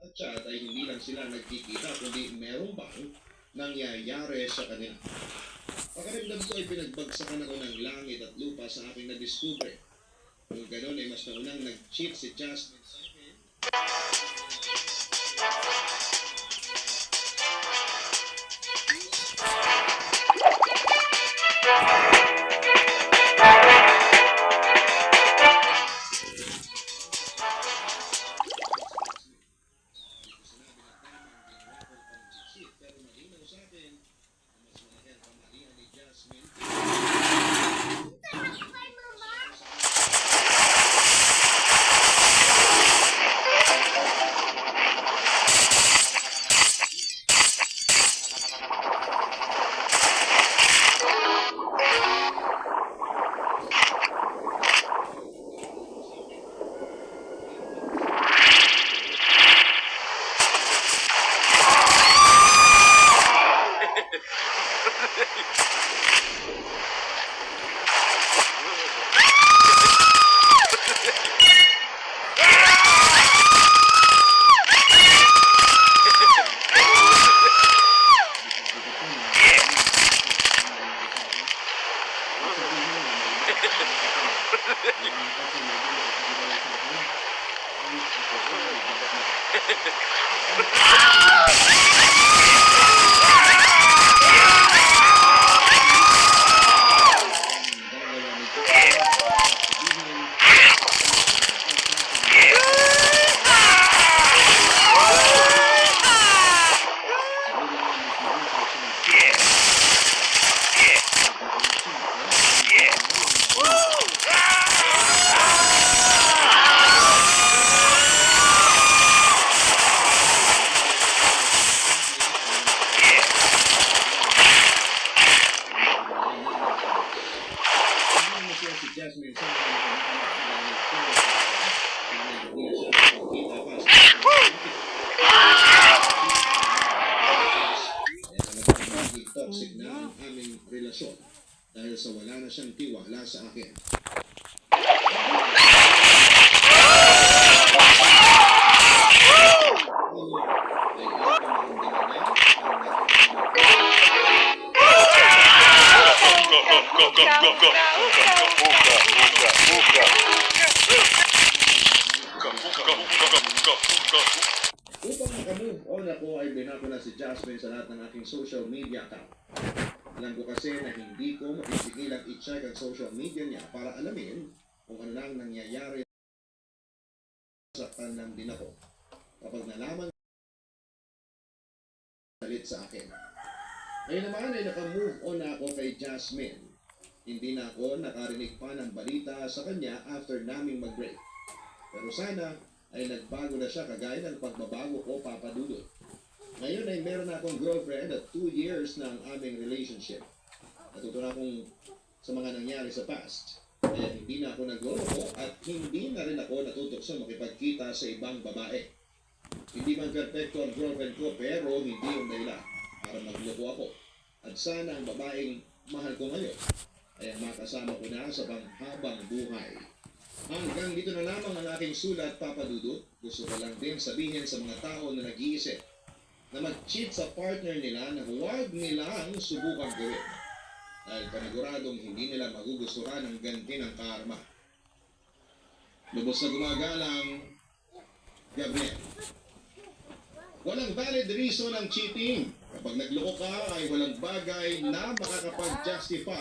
At chat ay hindi lang sila nagkikita kundi meron bang nangyayari sa kanila. Pakiramdam ko ay pinagbagsakan ako ng langit at lupa sa aking nadiskubre. Kung gano'n ay mas naunang nag-cheat si Jasmine sa akin. Pero malinaw sa akin, mas malaki ang kamalian ni Jasmine. Jasmine sa toxic na ang aming relasyon dahil sa wala na siyang tiwala sa akin. Upang makamove on ako ay binako na si Jasmine sa lahat ng aking social media account. Alam ko kasi na hindi ko mapipigilang i-check ang social media niya para alamin kung ano nang nangyayari sa kanang din ako. Kapag nalaman salit sa akin. Ngayon naman ay nakamove on na ako kay Jasmine. Hindi na ako nakarinig pa ng balita sa kanya after naming mag-break. Pero sana ay nagbago na siya kagaya ng pagbabago ko, Papa Dudut. Ngayon ay meron na akong girlfriend at 2 years na ang aming relationship. Natuto na akong sa mga nangyari sa past. Kaya hindi na ako nagloloko at hindi na rin ako natutok sa makipagkita sa ibang babae. Hindi man perfecto ang girlfriend ko pero hindi yung dahilan para magloko ako. At sana ang babaeng mahal ko ngayon ay makasama ko na sa panghabang buhay. Hanggang dito na lamang ang aking sulat, Papa Dudut. Gusto ko lang din sabihin sa mga tao na nag-iisip na mag-cheat sa partner nila na huwag nilang subukang gawin. Dahil paniguradong hindi nila magugustuhan ang ganti ng karma. Lubos na gumagalang, Gabriel. Walang valid reason ang cheating. Kapag nagloko ka ay walang bagay na makakapag-justify